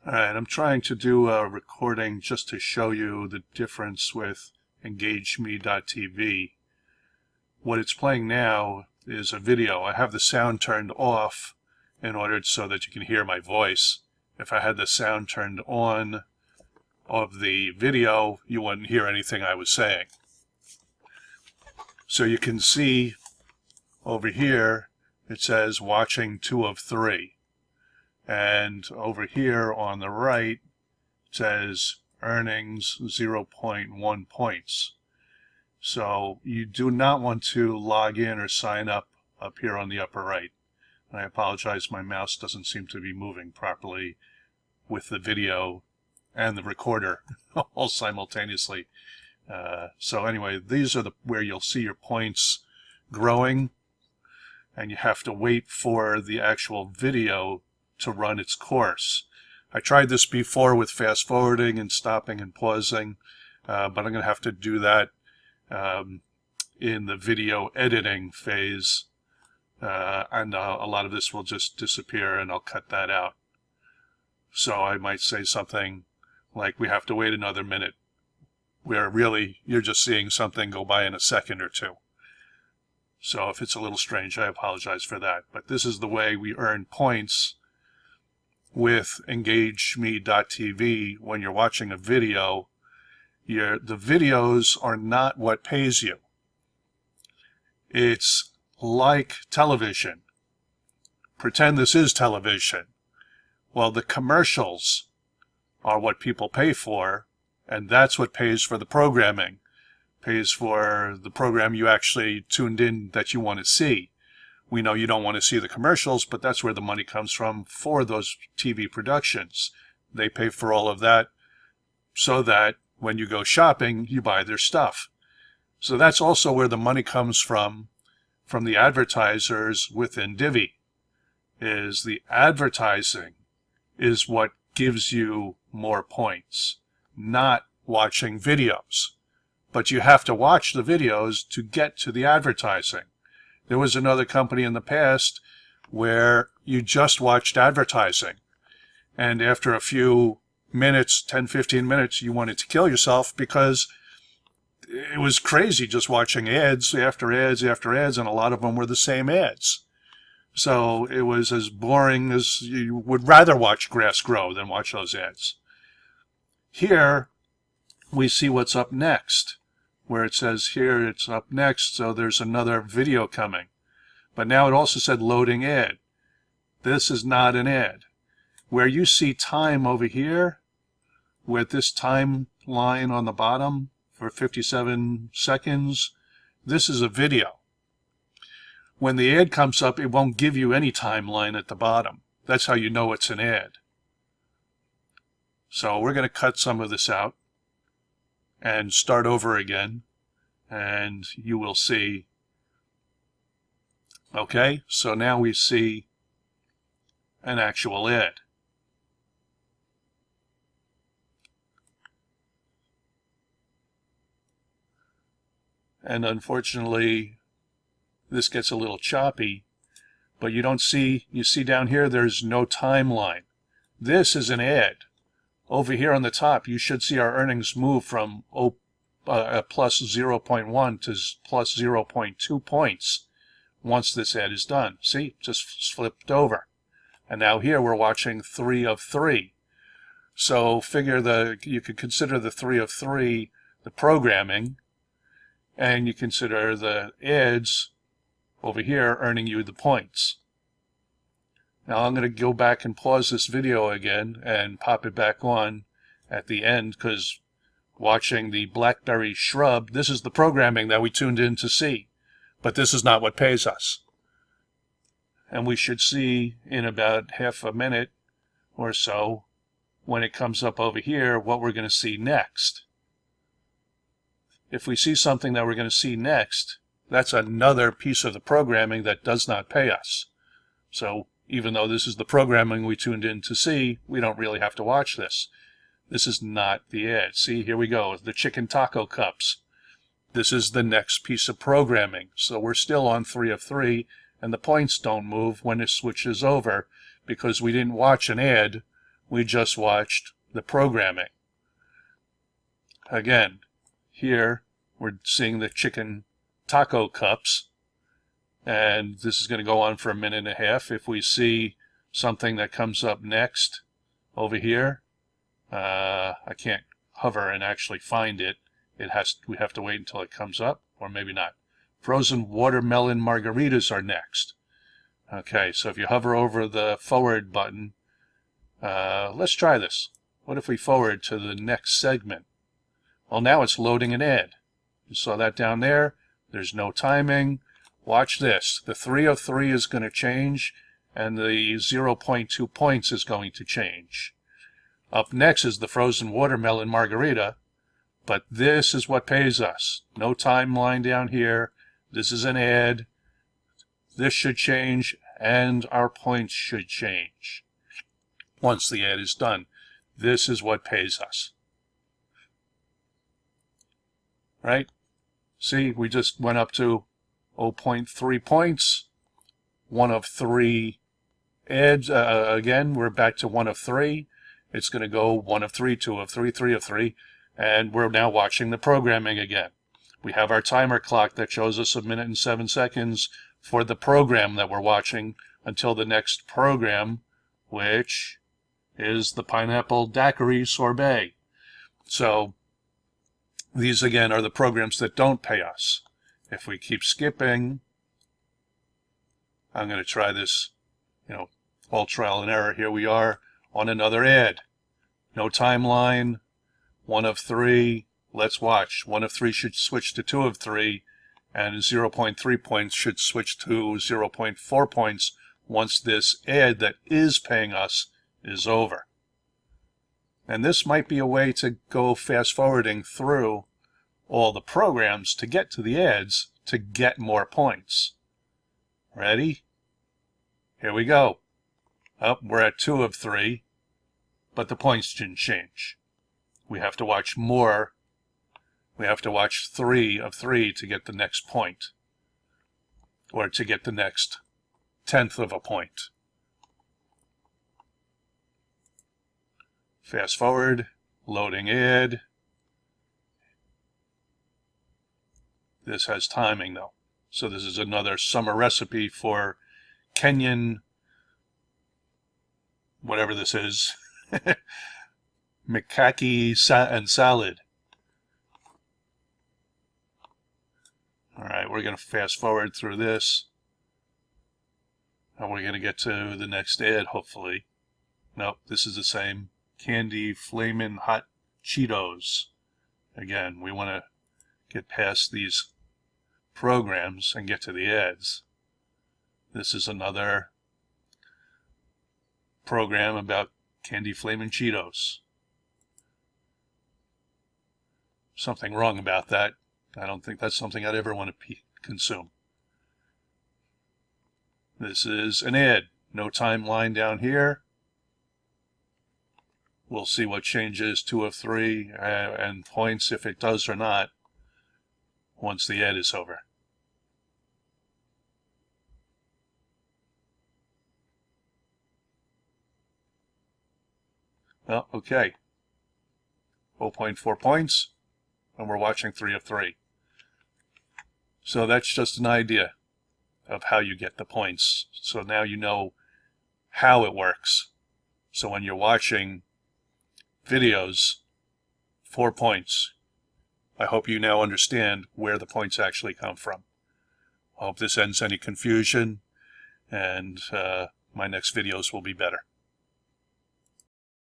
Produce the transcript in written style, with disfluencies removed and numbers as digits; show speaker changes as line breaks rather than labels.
Alright, I'm trying to do a recording just to show you the difference with EngageMe.tv. What it's playing now is a video. I have the sound turned off in order so that you can hear my voice. If I had the sound turned on of the video, you wouldn't hear anything I was saying. So you can see over here it says watching 2 of 3. And over here on the right, it says earnings 0.1 points. So you do not want to log in or sign up here on the upper right. And I apologize, my mouse doesn't seem to be moving properly with the video and the recorder all simultaneously. So anyway, these are where you'll see your points growing, and you have to wait for the actual video to run its course. I tried this before with fast forwarding and stopping and pausing, but I'm going to have to do that in the video editing phase, and a lot of this will just disappear and I'll cut that out. So I might say something like we have to wait another minute, where really you're just seeing something go by in a second or two. So if it's a little strange, I apologize for that. But this is the way we earn points with EngageMe.tv. When you're watching a video, the videos are not what pays you. It's like television. Pretend this is television. Well, the commercials are what people pay for, and that's what pays for the programming. Pays for the program you actually tuned in that you want to see. We know you don't want to see the commercials, but that's where the money comes from for those TV productions. They pay for all of that so that when you go shopping, you buy their stuff. So that's also where the money comes from the advertisers within Divvee. Is the advertising is what gives you more points, not watching videos. But you have to watch the videos to get to the advertising. There was another company in the past where you just watched advertising, and after a few minutes, 10, 15 minutes, you wanted to kill yourself because it was crazy just watching ads after ads after ads, and a lot of them were the same ads. So it was as boring as you would rather watch grass grow than watch those ads. Here we see what's up next, where it says here it's up next, so there's another video coming. But now it also said loading ad. This is not an ad. Where you see time over here, with this time line on the bottom for 57 seconds, this is a video. When the ad comes up, it won't give you any timeline at the bottom. That's how you know it's an ad. So we're going to cut some of this out and start over again, and you will see. Okay, so now we see an actual ad. And unfortunately, this gets a little choppy, but you don't see, you see down here there's no timeline. This is an ad. Over here on the top, you should see our earnings move from plus 0.1 to plus 0.2 points once this ad is done. See, just flipped over. And now here we're watching 3 of 3. So figure you could consider the 3 of 3 the programming, and you consider the ads over here earning you the points. Now I'm going to go back and pause this video again and pop it back on at the end, because watching the blackberry shrub, this is the programming that we tuned in to see. But this is not what pays us. And we should see in about half a minute or so, when it comes up over here, what we're going to see next. If we see something that we're going to see next, that's another piece of the programming that does not pay us. So even though this is the programming we tuned in to see, we don't really have to watch this. This is not the ad. See, here we go, the chicken taco cups. This is the next piece of programming. So we're still on 3 of 3, and the points don't move when it switches over, because we didn't watch an ad we just watched the programming. Again, here we're seeing the chicken taco cups, and this is going to go on for a minute and a half. If we see something that comes up next over here, I can't hover and actually find it. We have to wait until it comes up, or maybe not. Frozen watermelon margaritas are next. Okay, so if you hover over the forward button, let's try this. What if we forward to the next segment? Well, now it's loading an ad. You saw that down there. There's no timing. Watch this. The 3 of 3 is going to change, and the 0.2 points is going to change. Up next is the frozen watermelon margarita, but this is what pays us. No timeline down here. This is an ad. This should change, and our points should change. Once the ad is done, this is what pays us. Right? See, we just went up to 0.3 points. 1 of 3 ads. Again, we're back to 1 of 3. It's going to go 1 of 3, 2 of 3, 3 of 3, and we're now watching the programming again. We have our timer clock that shows us 1 minute and 7 seconds for the program that we're watching until the next program, which is the pineapple daiquiri sorbet. So these again are the programs that don't pay us. If we keep skipping, I'm going to try this, all trial and error. Here we are on another ad. No timeline, 1 of 3. Let's watch. 1 of 3 should switch to 2 of 3, and 0.3 points should switch to 0.4 points once this ad that is paying us is over. And this might be a way to go fast forwarding through all the programs to get to the ads to get more points. Ready? Here we go. We're at 2 of 3, but the points didn't change. We have to watch more. We have to watch 3 of 3 to get the next point, or to get the next 1/10 of a point. Fast forward, loading ad. This has timing though. So this is another summer recipe for Kenyan, whatever this is, Mikaki and salad. All right, we're going to fast forward through this. And we're going to get to the next ad, hopefully. Nope, this is the same. Candy Flamin' Hot Cheetos. Again, we want to get past these programs and get to the ads. This is another program about Candy Flamin' Cheetos. Something wrong about that. I don't think that's something I'd ever want to consume. This is an ad. No timeline down here. We'll see what changes 2 of 3 and points if it does or not once the ad is over. Well, okay. 0.4 points, and we're watching 3 of 3. So that's just an idea of how you get the points. So now you know how it works. So when you're watching videos, 4 points. I hope you now understand where the points actually come from. I hope this ends any confusion, and my next videos will be better.